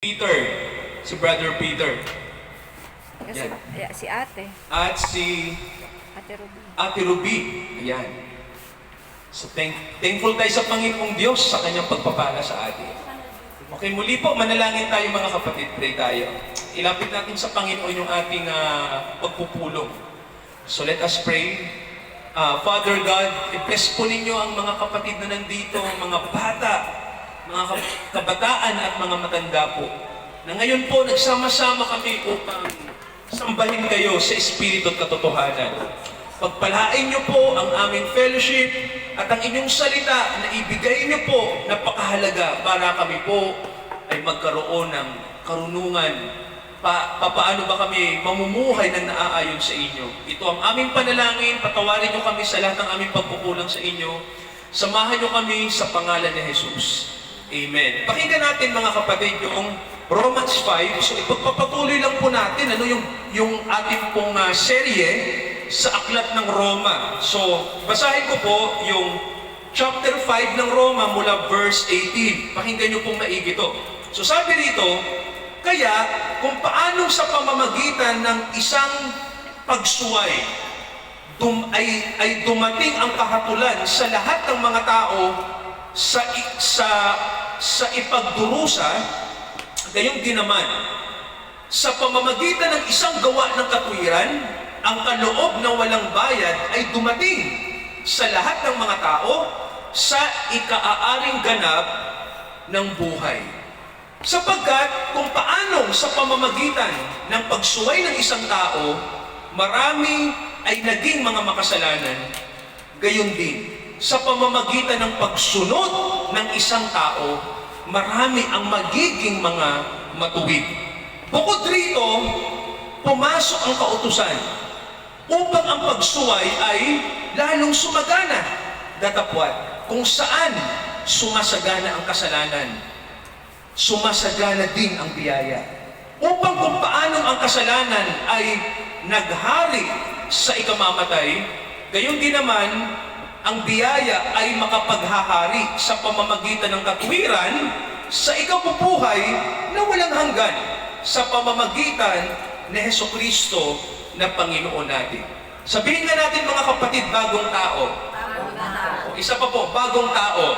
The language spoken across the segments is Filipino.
Peter, si Brother Peter. Kasi, Yan. si ate. At si Ate Ruby. Ate Ruby. Ayan. So thankful tayo sa Panginoong Diyos sa kanyang pagpapala sa atin. Okay, muli po, manalangin tayo mga kapatid. Pray tayo. Ilapit natin sa Panginoon yung ating pagpupulong. So let us pray. Father God, i-bless po ninyo ang mga kapatid na nandito, mga bata, mga kabataan at mga matanda po. Na ngayon po, nagsama-sama kami upang sambahin kayo sa Espiritu at katotohanan. Pagpalain niyo po ang aming fellowship at ang inyong salita na ibigay niyo po napakahalaga para kami po ay magkaroon ng karunungan. Paano ba kami mamumuhay ng naaayon sa inyo? Ito ang aming panalangin. Patawarin niyo kami sa lahat ng aming pagkukulang sa inyo. Samahan niyo kami sa pangalan ni Jesus. Amen. Pakinggan natin mga kapatid yung Romans 5. So ipagpapatuloy lang po natin yung ating pong serye sa aklat ng Roma. So basahin ko po yung chapter 5 ng Roma mula verse 18. Pakinggan niyo pong maigi to. So sabi rito, kaya kung paano sa pamamagitan ng isang pagsuway ay dumating ang kahatulan sa lahat ng mga tao sa ipagdurusa, gayon din naman sa pamamagitan ng isang gawa ng katwiran, ang kaloob na walang bayad ay dumating sa lahat ng mga tao sa ikaaaring ganap ng buhay. Sapagkat kung paano sa pamamagitan ng pagsuway ng isang tao, marami ay naging mga makasalanan, gayon din sa pamamagitan ng pagsunod ng isang tao, marami ang magiging mga matuwid. Bukod rito, pumasok ang kautusan upang ang pagsuway ay lalong sumagana. Datapwat, kung saan sumasagana ang kasalanan, sumasagana din ang biyaya. Upang kung paano ang kasalanan ay naghari sa ikamamatay, gayon din naman ang biyaya ay makapaghahari sa pamamagitan ng katwiran sa ikabubuhay na walang hanggan sa pamamagitan ni Hesukristo na Panginoon natin. Sabihin nga natin mga kapatid, bagong tao. Isa pa po, bagong tao.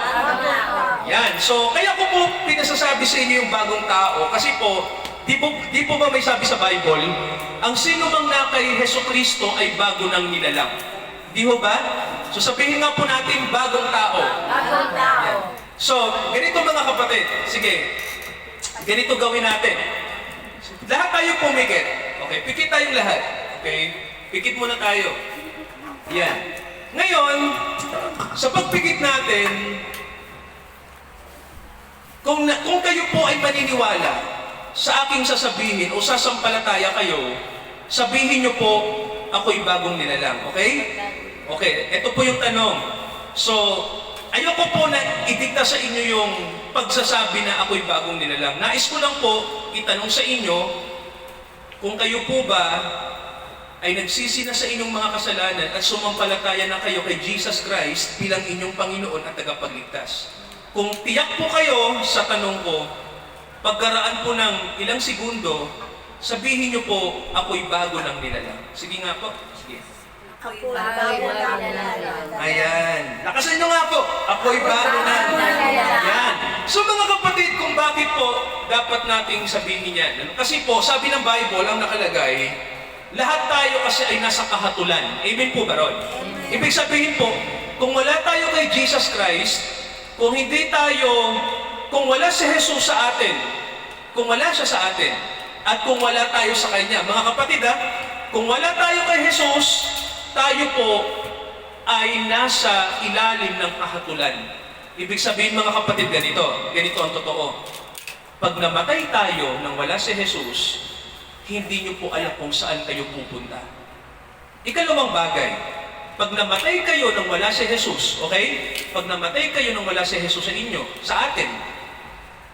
Yan. So, kaya ko po pinasasabi sa inyo yung bagong tao kasi po, di po ba may sabi sa Bible, ang sino mang na kay Hesukristo ay bago ng nilalang. Di ho ba? So, sabihin nga po natin, bagong tao. Bagong tao. Yan. So, ganito mga kapatid. Sige, ganito gawin natin. Lahat tayo pumikit. Okay, pikit tayong lahat. Okay, pikit muna tayo. Yan. Ngayon, sa pagpikit natin, kung kayo po ay maniniwala sa aking sasabihin o sasampalataya kayo, sabihin niyo po, ako'y bagong nilalang. Okay? Okay, ito po yung tanong. So, ayoko po na idikta sa inyo yung pagsasabi na ako'y bagong nilalang. Nais ko lang po itanong sa inyo, kung kayo po ba ay nagsisi na sa inyong mga kasalanan at sumampalataya na kayo kay Jesus Christ bilang inyong Panginoon at tagapagligtas. Kung tiyak po kayo sa tanong ko, pagkaraan po ng ilang segundo, sabihin niyo po, ako'y bago ng nilalang. Sige nga po. Sige. Ako'y bago ng nilalang. Ayan. Lakasan niyo nga po, ako'y bago ng nilalang. Ayan. So mga kapatid, kung bakit po dapat nating sabihin yan? Kasi po, sabi ng Bible, ang nakalagay, lahat tayo kasi ay nasa kahatulan. Amen po ba ron? Ibig sabihin po, kung wala tayo kay Jesus Christ, kung wala si Jesus sa atin, kung wala siya sa atin, at kung wala tayo sa Kanya, mga kapatid kung wala tayo kay Jesus, tayo po ay nasa ilalim ng kahatulan. Ibig sabihin mga kapatid, ganito ang totoo. Pag namatay tayo nang wala si Jesus, hindi niyo po alam kung saan kayo pupunta. Ikalawang bagay, pag namatay kayo nang wala si Jesus, okay? Pag namatay kayo nang wala si Jesus sa inyo, sa atin,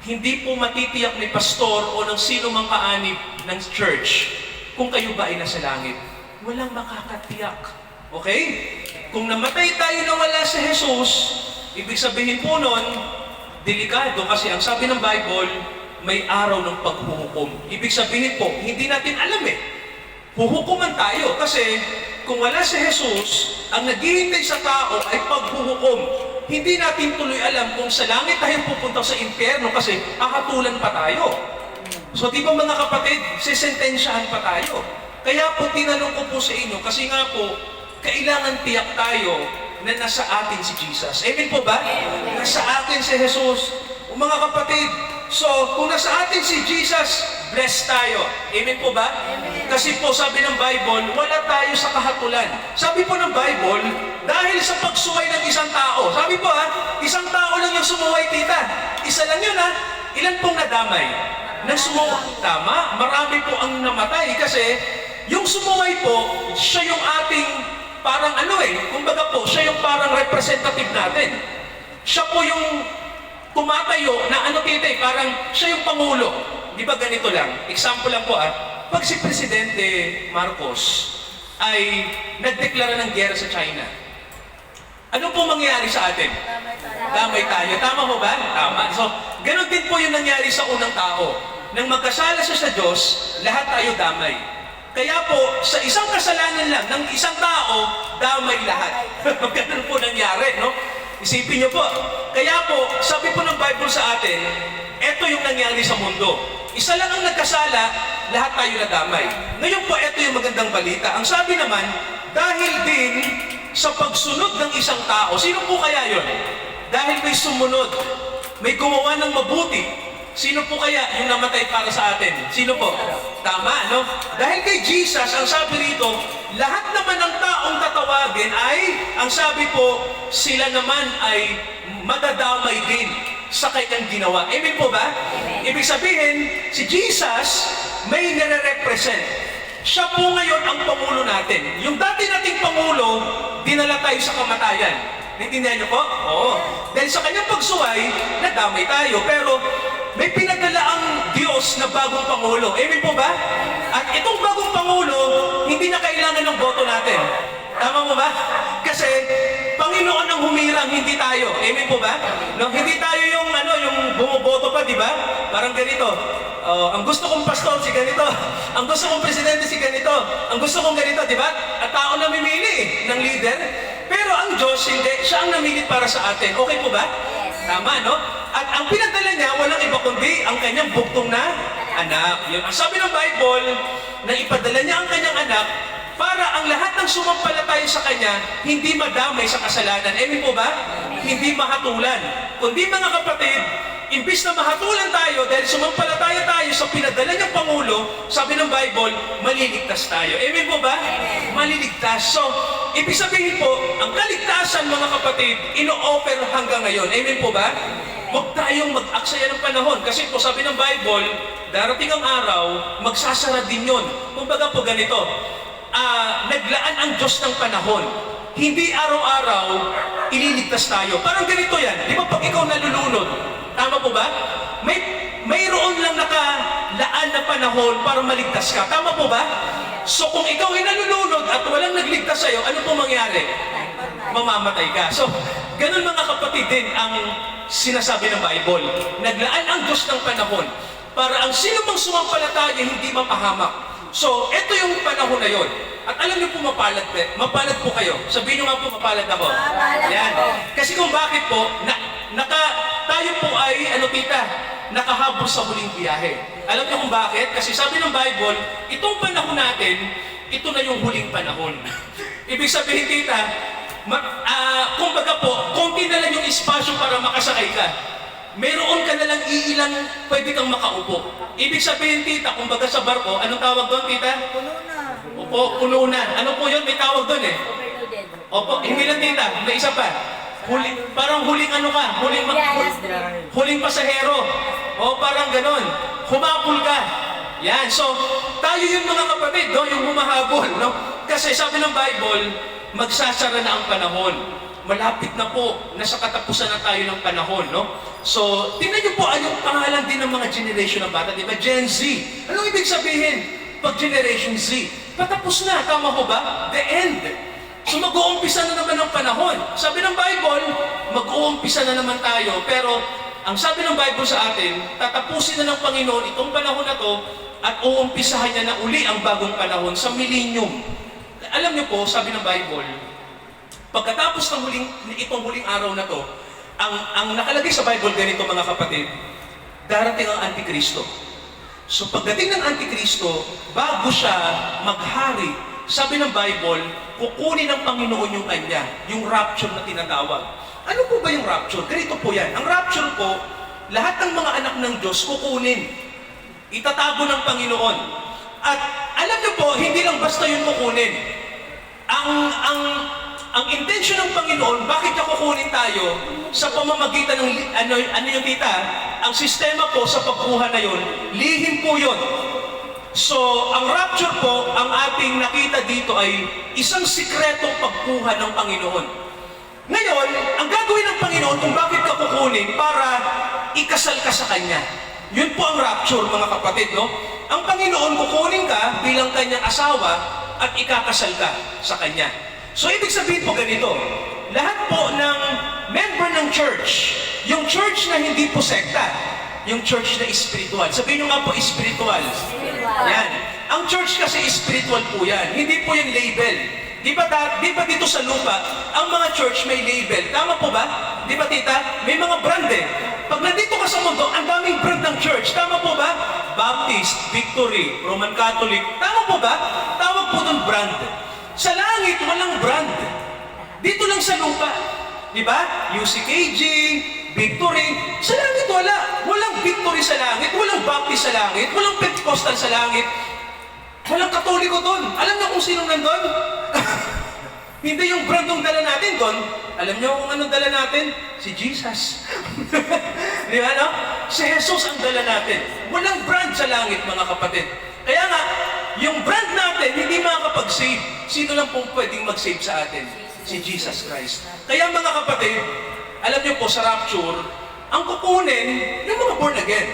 hindi po matitiyak ni pastor o ng sino mang kaanib ng church kung kayo ba ay nasa langit. Walang makakatiyak. Okay? Kung namatay tayo nang wala si Jesus, ibig sabihin po nun, delikado kasi ang sabi ng Bible, may araw ng paghuhukom. Ibig sabihin po, hindi natin alam huhukuman tayo kasi kung wala si Jesus, ang naghihintay sa tao ay paghuhukom. Hindi natin tuloy alam kung sa langit tayo pupunta sa impyerno kasi hahatulan pa tayo. So di ba mga kapatid, sisentensyahan pa tayo. Kaya po tinanong ko po sa inyo, kasi nga po, kailangan tiyak tayo na nasa atin si Jesus. Amen po ba? Nasa atin si Jesus. O mga kapatid, so kung nasa atin si Jesus, blessed tayo. Amen po ba? Kasi po sabi ng Bible, wala tayo sa kahatulan. Sabi po ng Bible, dahil sa pagsuway ng isang tao. Sabi po isang tao lang yung sumuway, tita. Isa lang yun Ilan pong nadamay? Nang sumuway, tama, marami po ang namatay kasi yung sumuway po, siya yung ating parang kumbaga po, siya yung parang representative natin. Siya po yung tumatayo na tita, parang siya yung pangulo. Di ba ganito lang? Example lang po pag si Presidente Marcos ay nagdeklara ng giyera sa China, ano po mangyayari sa atin? Damay tayo. Tama po ba? Tama. So, ganun din po yung nangyari sa unang tao. Nang magkasala siya sa Diyos, lahat tayo damay. Kaya po, sa isang kasalanan lang ng isang tao, damay lahat. Ganun po nangyari, no? Isipin niyo po. Kaya po, sabi po ng Bible sa atin, eto yung nangyari sa mundo. Isa lang ang nagkasala, lahat tayo nadamay. Ngayon po, eto yung magandang balita. Ang sabi naman, dahil din sa pagsunod ng isang tao, sino po kaya yon? Dahil may sumunod, may gumawa ng mabuti, sino po kaya yung namatay para sa atin? Sino po? Tama, no? Dahil kay Jesus, ang sabi rito, lahat naman ng taong tatawagin ay, ang sabi po, sila naman ay madadamay din sa kanyang ginawa. Amen po ba? Amen. Ibig sabihin, si Jesus may nare-represent. Siya po ngayon ang Pangulo natin. Yung dati nating Pangulo, dinala tayo sa kamatayan. Naintindihan niyo po? Oo. Dahil sa kanyang pagsuway, nadamay tayo. Pero may pinadala ang Diyos na bagong Pangulo. Amen po ba? At itong bagong Pangulo, hindi na kailangan ng boto natin. Tama mo ba? Kasi Panginoon ang humirang, hindi tayo. Amen po ba? No, hindi tayo yung bumoboto pa, di ba? Parang ganito. Ang gusto kong pastor si ganito. Ang gusto kong presidente si ganito. Ang gusto kong ganito, di ba? At tao namimili ng leader. Pero ang Diyos, hindi. Siya ang namili para sa atin. Okay po ba? Tama, no? At ang pinadala niya, walang iba kundi ang kanyang buktong na anak. Yun. Ang sabi ng Bible, na ipadala niya ang kanyang anak para ang lahat ng sumampalataya sa kanya, hindi madamay sa kasalanan. Amen po ba? Hindi mahatulan. Kundi mga kapatid, imbis na mahatulan tayo dahil sumampalataya tayo sa pinadala niyang Pangulo, sabi ng Bible, maliligtas tayo. Amen po ba? Maliligtas. So, ibig sabihin po, ang kaligtasan mga kapatid, ino-offer hanggang ngayon. Amen po ba? Huwag tayong mag-aksaya ng panahon. Kasi po sabi ng Bible, darating ang araw, magsasara din yun. Kumbaga po ganito, naglaan ang Diyos ng panahon. Hindi araw-araw, ililigtas tayo. Parang ganito yan. Di ba pag ikaw nalulunod, tama po ba? Mayroon lang nakalaan na panahon para maligtas ka. Tama po ba? So kung ikaw ay nalulunod at walang nagligtas sa'yo, ano po mangyari? Mamamatay ka. So, ganun mga kapatid din ang sinasabi ng Bible. Naglaan ang Diyos ng panahon para ang sino mang sumampalataya hindi mapahamak. So, ito yung panahon na yon. At alam niyo po mapalad po kayo. Sabihin niyo nga po, mapalad ako. Yan. Kasi kung bakit po, tayo po ay, nakahabol sa huling biyahe. Alam niyo kung bakit? Kasi sabi ng Bible, itong panahon natin, ito na yung huling panahon. Ibig sabihin, tita, kumbaga po, konti na lang yung espasyo para makasakay ka. Meron ka na lang iilang pwede kang makaupo. Ibig sabihin, tita, kumbaga sa barko, anong tawag doon, tita? Puno na. Opo, puno na. Ano po yun? May tawag doon Overloaded. Opo, hindi lang, tita. May isa pa. Parang huling huling pasahero. O parang ganon. Humapul ka. Yan. So, tayo yung mga kapatid, no? Yung humahabol, no? Kasi sabi ng Bible, magsasara na ang panahon. Malapit na po, nasa katapusan na tayo ng panahon, no? So, tingnan niyo po, yung pangalan din ng mga generation ng bata, di ba? Gen Z. Anong ibig sabihin? Pag Generation Z, patapos na, tama ko ba? The end. So, mag-uumpisa na naman ang panahon. Sabi ng Bible, mag-uumpisa na naman tayo, pero ang sabi ng Bible sa atin, tatapusin na ng Panginoon itong panahon na to at uumpisahan niya na uli ang bagong panahon sa millennium. Alam niyo po, sabi ng Bible, pagkatapos ng itong huling araw na to, ang nakalagay sa Bible ganito mga kapatid, darating ang Antikristo. So pagdating ng Antikristo, bago siya maghari, sabi ng Bible, kukunin ng Panginoon yung kanya, yung rapture na tinatawag. Ano po ba yung rapture? Ganito po yan. Ang rapture po, lahat ng mga anak ng Diyos kukunin. Itatago ng Panginoon. At alam niyo po, hindi lang basta yun kukunin. Ang intention ng Panginoon, bakit niya kukunin tayo sa pamamagitan ng, ano yung tita? Ang sistema po sa pagkuha na yun, lihim po yun. So, ang rapture po, ang ating nakita dito ay isang sikretong pagkuha ng Panginoon. Ngayon, ang gagawin ng Panginoon kung bakit ka kukunin para ikasal ka sa Kanya. Yun po ang rapture, mga kapatid, no? Ang Panginoon kukunin ka bilang Kanyang asawa at ikakasal ka sa Kanya. So, ibig sabihin po ganito, lahat po ng member ng church, yung church na hindi po sekta, yung church na spiritual. Sabihin nyo nga po, spiritual. Yan. Ang church kasi spiritual po yan. Hindi po yung label. Di ba dito sa lupa, ang mga church may label. Tama po ba? Di ba tita? May mga brand eh. Pag nandito ka sa mundo, ang daming brand ng church. Tama po ba? Baptist, Victory, Roman Catholic. Tama po ba? Tawag po doon brand. Sa langit, walang brand. Dito lang sa lupa. Di ba? UCKG, Victory. Sa langit wala. Walang Victory sa langit. Walang Baptist sa langit. Walang Pentecostal sa langit. Walang Katoliko doon. Alam niyo kung sinong nandun? Hindi yung brandong dala natin doon. Alam niyo kung anong dala natin? Si Jesus. Di ba, no? Si Jesus ang dala natin. Walang brand sa langit, mga kapatid. Kaya nga, yung brand natin, hindi makakapag-save. Sino lang pong pwedeng mag-save sa atin? Si Jesus Christ. Kaya mga kapatid, alam niyo po sa rapture, ang kukunin, yung mga born again.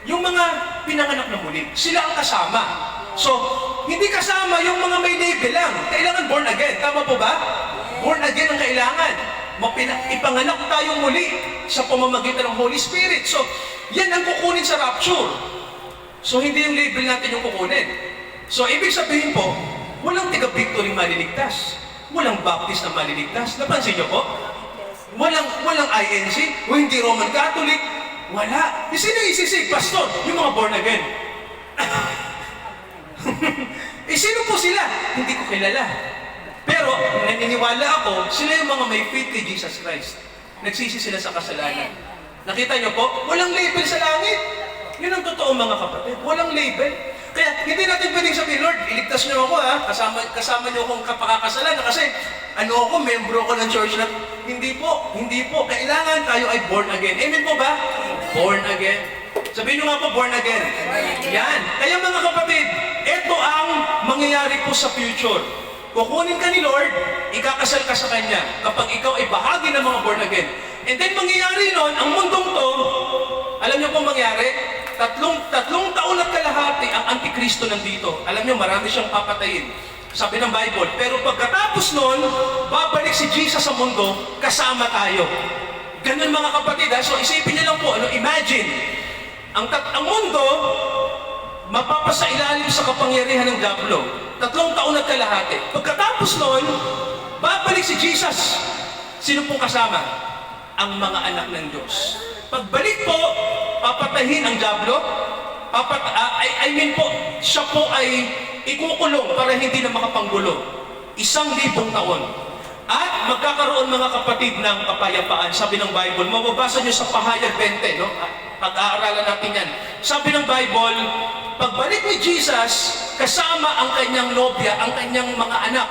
Yung mga pinanganak na muli. Sila ang kasama. So, hindi kasama yung mga may label lang. Kailangan born again. Tama po ba? Born again ang kailangan. Ipanganak tayong muli sa pamamagitan ng Holy Spirit. So, yan ang kukunin sa rapture. So, hindi yung label natin yung kukunin. So, ibig sabihin po, walang tiga-victory maliligtas. Walang Baptist na maliligtas. Napansin niyo po? Walang INC, o hindi Roman Catholic. Wala. Sino isisig? Pastor, yung mga born again. Sino po sila? Hindi ko kilala. Pero, naniniwala ako, sila yung mga may faith kay Jesus Christ. Nagsisi sila sa kasalanan. Nakita niyo po? Walang label sa langit. Yun ang totoo, mga kapatid. Walang label. Kaya, hindi natin pwedeng sabihin, Lord, iligtas niyo ako, ha? Kasama niyo akong kapakakasalan. Kasi, ako, membro ko ng church na, hindi po. Kailangan tayo ay born again. Amen po ba? Born again. Sabihin niyo nga po, born again. Yan. Kaya mga kapatid, ito ang mangyayari po sa future. Kukunin ka ni Lord, ikakasal ka sa Kanya kapag ikaw ay bahagi ng mga born again. And then mangyayari nun, ang mundong to, alam niyo pong mangyari? Tatlong taon at kalahati ang Antikristo nandito. Alam niyo, marami siyang papatayin. Sabi ng Bible. Pero pagkatapos nun, babalik si Jesus sa mundo, kasama tayo. Ganun mga kapatid, ha? So isipin niyo lang po, imagine, ang mundo, mapapasailalim sa kapangyarihan ng Diablo. 3 taon at kalahati. Pagkatapos nun, babalik si Jesus. Sino pong kasama? Ang mga anak ng Diyos. Pagbalik po, papatahin ang Diablo. Siya po ay ikukulong para hindi na makapanggulo. 1,000 taon. At magkakaroon mga kapatid ng kapayapaan. Sabi ng Bible, mababasa nyo sa Pahayag 20, no? Pag-aaralan natin yan. Sabi ng Bible, pagbalik ni Jesus, kasama ang kanyang nobya, ang kanyang mga anak.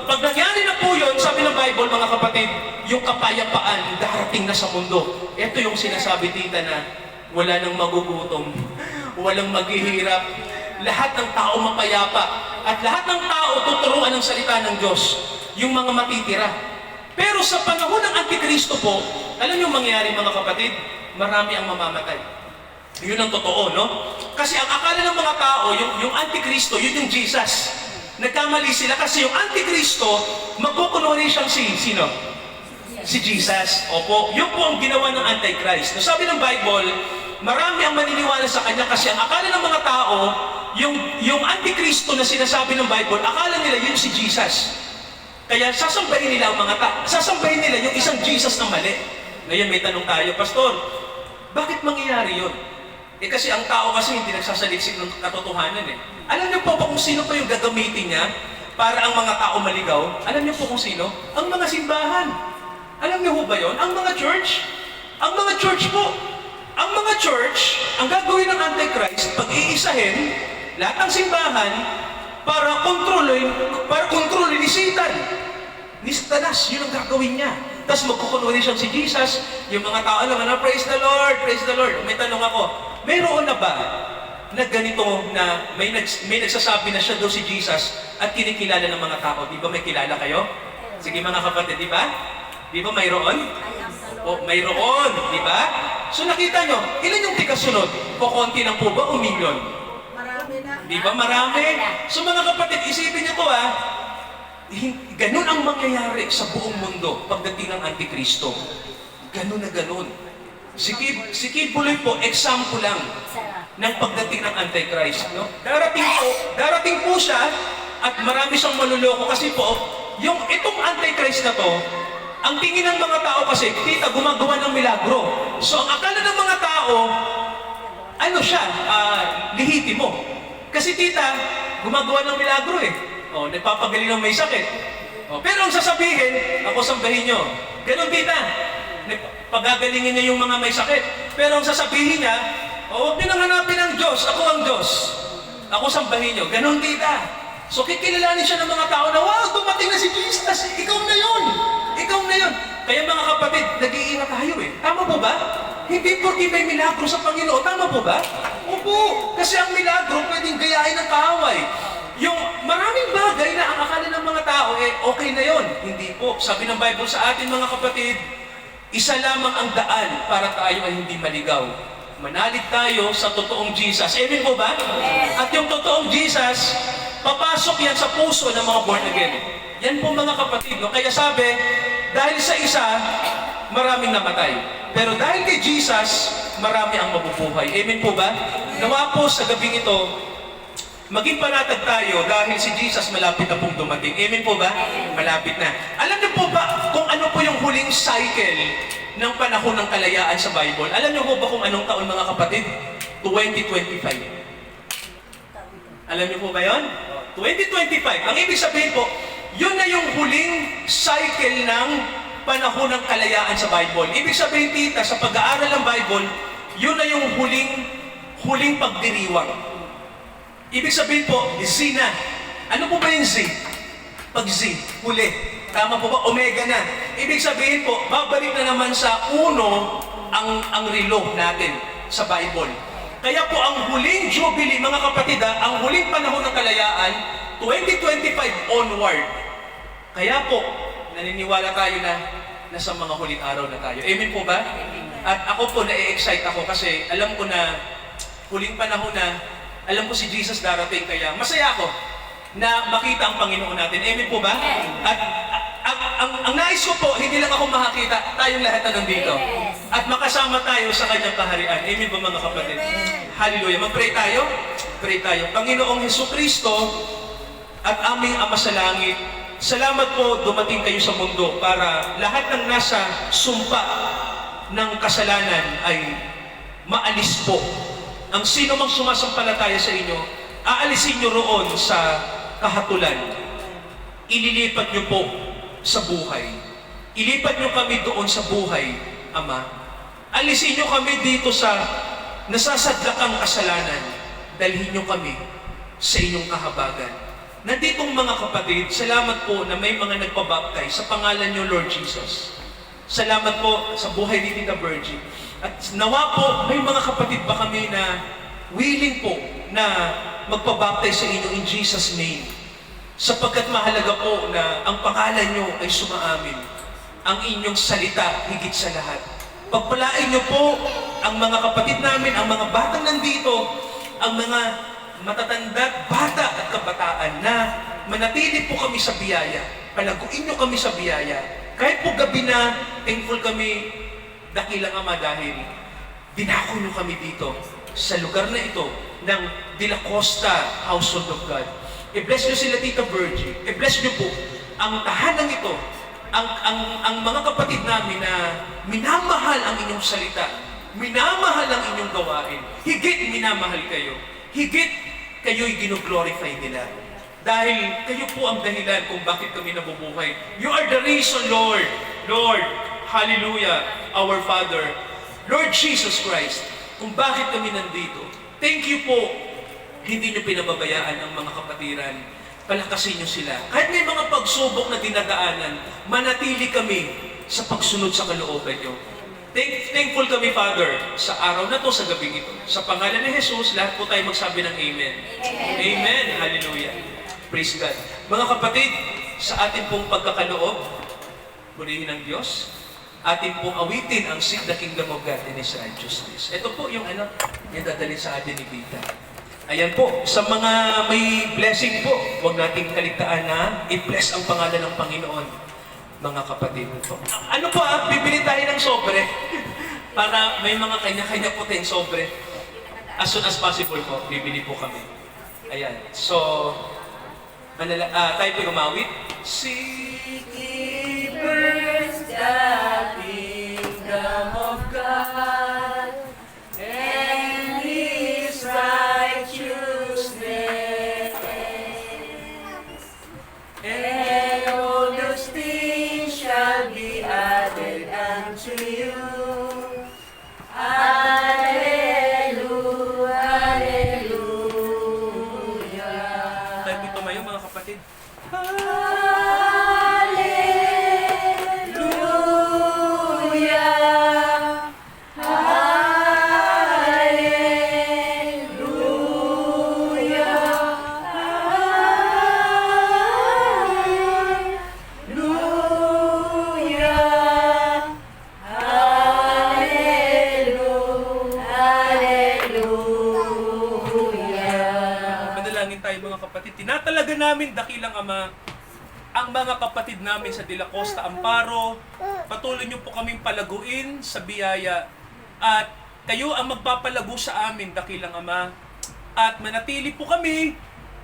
Pag nangyari na po yun, sabi ng Bible, mga kapatid, yung kapayapaan darating na sa mundo. Ito yung sinasabi tita na wala nang magugutom, walang maghihirap, lahat ng tao mapayapa, at lahat ng tao tuturuan ng salita ng Diyos, yung mga matitira. Pero sa panahon ng Antikristo po, alam niyo mangyayari mga kapatid, marami ang mamamatay. Yun ang totoo, no? Kasi ang akala ng mga tao, yung Antikristo, yun yung Jesus. Nagkamali sila kasi yung Antikristo, magkukunuhin siyang sino? Si Jesus. Opo, yun po ang ginawa ng Antichrist. No, sabi ng Bible, marami ang maniniwala sa kanya kasi ang akala ng mga tao, yung Antikristo na sinasabi ng Bible, akala nila yun si Jesus. Kaya sasambahin nila ang mga tao. Sasambahin nila yung isang Jesus na mali. Ngayon may tanong tayo, Pastor, bakit mangyayari yun? Kasi ang tao kasi hindi nagsasaliksik ng katotohanan eh. Alam niyo po ba kung sino pa yung gagamitin niya para ang mga tao maligaw? Alam niyo po kung sino? Ang mga simbahan. Alam niyo ho ba yun? Ang mga church. Ang mga church po. Ang mga church, ang gagawin ng Antichrist, pag-iisahin lahat ng simbahan para kontrolin ni Satan. Ni Satanas, yun ang gagawin niya. Tapos magkukunwari siyang si Jesus, yung mga tao alam na, praise the Lord, praise the Lord. May tanong ako, mayroon na ba na ganito na may nagsasabi na siya daw si Jesus at kinikilala ng mga tao? Di ba may kilala kayo? Sige mga kapatid, di ba? Di ba mayroon? O, mayroon, di ba? So nakita nyo, ilan yung tikasunod? Kukunti lang po ba o milyon? Marami na. Di ba marami? So mga kapatid, isipin nyo to ganun ang mangyayari sa buong mundo pagdating ng Antikristo. Ganun na ganun. Si Kid Buloy po, example lang ng pagdating ng Antichrist. No? Darating po siya at marami siyang maluloko kasi po, itong Antichrist na to, ang tingin ng mga tao kasi, tita, gumagawa ng milagro. So ang akala ng mga tao, ano siya, lihitimo. Kasi tita, gumagawa ng milagro eh. O, nagpapagaling ng may sakit. O, pero ang sasabihin, ako sambahin nyo. Ganon tita. Pagagalingin niya yung mga may sakit. Pero ang sasabihin niya, huwag niyo nang hanapin ang Diyos, ako ang Diyos. Ako sambahin nyo. Ganon tita. So kikilalanin siya ng mga tao na, wow, dumating na si Jesus. Ikaw na yun. Ikaw na yun. Kaya mga kapatid, nag-iingat tayo eh. Tama po ba? Hindi porque may milagro sa Panginoon. Tama po ba? Opo. Kasi ang milagro pwedeng gayahin ng kaaway. Yung maraming bagay na ang akala ng mga tao, okay na yon. Hindi po. Sabi ng Bible sa atin mga kapatid, isa lamang ang daan para tayo ay hindi maligaw. Manalig tayo sa totoong Jesus. Amen po ba? At yung totoong Jesus, papasok yan sa puso ng mga born again. Yan po mga kapatid. No? Kaya sabi, dahil sa isa, maraming namatay. Pero dahil kay Jesus, marami ang mabubuhay. Amen po ba? Nawa po sa gabing ito, maging panatag tayo dahil si Jesus malapit na pong dumating. Amen po ba? Malapit na. Alam niyo po ba kung ano po yung huling cycle ng panahon ng kalayaan sa Bible? Alam niyo po ba kung anong taon mga kapatid? 2025. Alam niyo po ba yon? 2025. Ang ibig sabihin po, yun na yung huling cycle ng panahon ng kalayaan sa Bible. Ibig sabihin tita, sa pag-aaral ng Bible, yun na yung huling pagdiriwang. Ibig sabihin po, Z na. Ano po ba yung Z? Pag Z, huli. Tama po ba? Omega na. Ibig sabihin po, babalik na naman sa uno ang relo natin sa Bible. Kaya po ang huling Jubilee, mga kapatid, ang huling panahon ng kalayaan, 2025 onward. Kaya po, naniniwala tayo na nasa mga huling araw na tayo. Amen po ba? At ako po, na-excite ako kasi alam ko na huling panahon na alam ko si Jesus darating, kaya masaya ako na makita ang Panginoon natin. Amen po ba? At ang nais ko po, hindi lang ako makakita, tayong lahat na nandito. At makasama tayo sa kanyang kaharian. Amen ba mga kapatid? Hallelujah. Mag-pray tayo? Pray tayo. Panginoong Hesukristo at aming Ama sa Langit, salamat po dumating kayo sa mundo para lahat ng nasa sumpa ng kasalanan ay maalis po. Ang sino mang sumasampalataya sa inyo, aalisin nyo roon sa kahatulan. Ililipat nyo po sa buhay. Ilipat nyo kami doon sa buhay, Ama. Alisin nyo kami dito sa nasasadlakang kasalanan. Dalhin nyo kami sa inyong kahabagan. Nanditong mga kapatid, salamat po na may mga nagpabaptize sa pangalan nyo, Lord Jesus. Salamat po sa buhay ni Tita Virgie. At nawa po, may mga kapatid ba kami na willing po na magpabaptize sa inyo in Jesus' name. Sapagkat mahalaga po na ang pangalan nyo ay sumaamin. Ang inyong salita higit sa lahat. Pagpalain nyo po ang mga kapatid namin, ang mga batang nandito, ang mga matatanda, bata at kabataan na manatili po kami sa biyaya. Palaguin nyo kami sa biyaya Kahit po gabi na, thankful kami, dakilang Ama, dahil dinako nyo kami dito sa lugar na ito ng De La Costa Household of God. I-bless nyo sila, Tita Virgie. I-bless nyo po ang tahanang ito, ang mga kapatid namin na minamahal ang inyong salita, minamahal ang inyong gawain, higit minamahal kayo, higit kayo'y gino-glorify nila. Dahil kayo po ang dahilan kung bakit kami nabubuhay. You are the reason, Lord. Lord, hallelujah, our Father, Lord Jesus Christ, kung bakit kami nandito. Thank you po. Hindi niyo pinababayaan ang mga kapatiran. Palakasin niyo sila. Kahit may mga pagsubok na dinadaanan, manatili kami sa pagsunod sa kalooban niyo. Thankful kami, Father, sa araw na to, sa gabing ito. Sa pangalan ni Jesus, lahat po tayo magsabi ng Amen. Amen. Amen. Hallelujah. Praise God. Mga kapatid, sa ating pong pagkakaloob, purihin ng Diyos, ating pong awitin ang Seek the Kingdom of God in His righteousness. Ito po yung yung dadalhin sa atin ni Vita. Ayan po, sa mga may blessing po, huwag nating kaligtaan na i-bless ang pangalan ng Panginoon, mga kapatid. Ano po bibili tayo ng sobre para may mga kanya-kanya po tayong sobre. As soon as possible po, bibili po kami. Ayan, so, tayo po umawit. Seek ye first the kingdom of God and His righteousness, and all those things shall be added unto you. Hallelujah, hallelujah. Tayo po tumayo, mga kapatid. Manalangin tayo, mga kapatid. Tinatalaga namin, dakilang Ama, ang mga kapatid namin sa De La Costa, Amparo. Patuloy niyo po kaming palaguin sa biyaya. At kayo ang magpapalago sa amin, dakilang Ama. At manatili po kami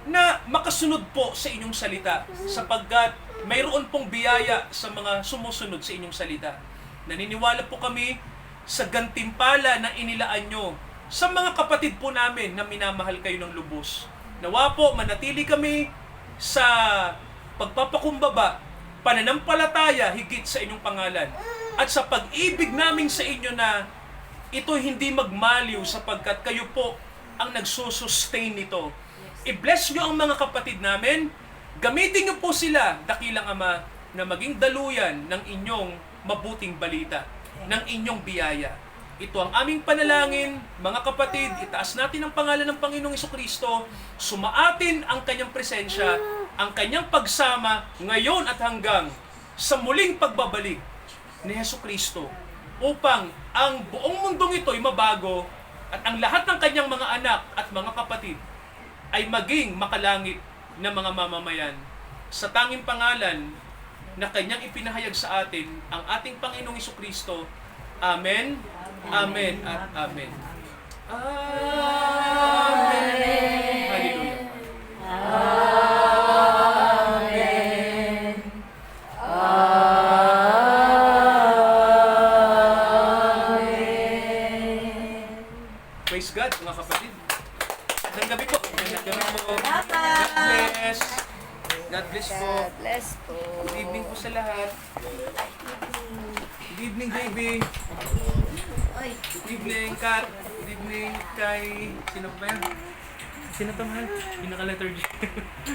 na makasunod po sa inyong salita, sapagkat mayroon pong biyaya sa mga sumusunod sa inyong salita. Naniniwala po kami sa gantimpala na inilaan nyo sa mga kapatid po namin na minamahal kayo ng lubos. Nawa po, manatili kami sa pagpapakumbaba, pananampalataya higit sa inyong pangalan, at sa pag-ibig namin sa inyo na ito hindi magmaliw, sapagkat kayo po ang nagsusustain nito. I-bless nyo ang mga kapatid namin, gamitin nyo po sila, dakilang Ama, na maging daluyan ng inyong mabuting balita, ng inyong biyaya. Ito ang aming panalangin, mga kapatid. Itaas natin ang pangalan ng Panginoong Jesucristo. Sumaatin ang kanyang presensya, ang kanyang pagsama ngayon at hanggang sa muling pagbabalik ni Jesucristo, upang ang buong mundong ito ay mabago at ang lahat ng kanyang mga anak at mga kapatid ay maging makalangit na mga mamamayan. Sa tanging pangalan na kanyang ipinahayag sa atin, ang ating Panginoong Jesucristo. Amen. Amen at amen. Amen. Hallelujah. Amen. Amen. Praise God, mga kapatid. Magandang gabi po. Magandang gabi po. God bless. God bless po. God bless po. Good evening po sa lahat. Good evening, baby. Good evening, Kat. Good evening kay... Sino ba yan? Sino to, mahal? Pinaka-letter G.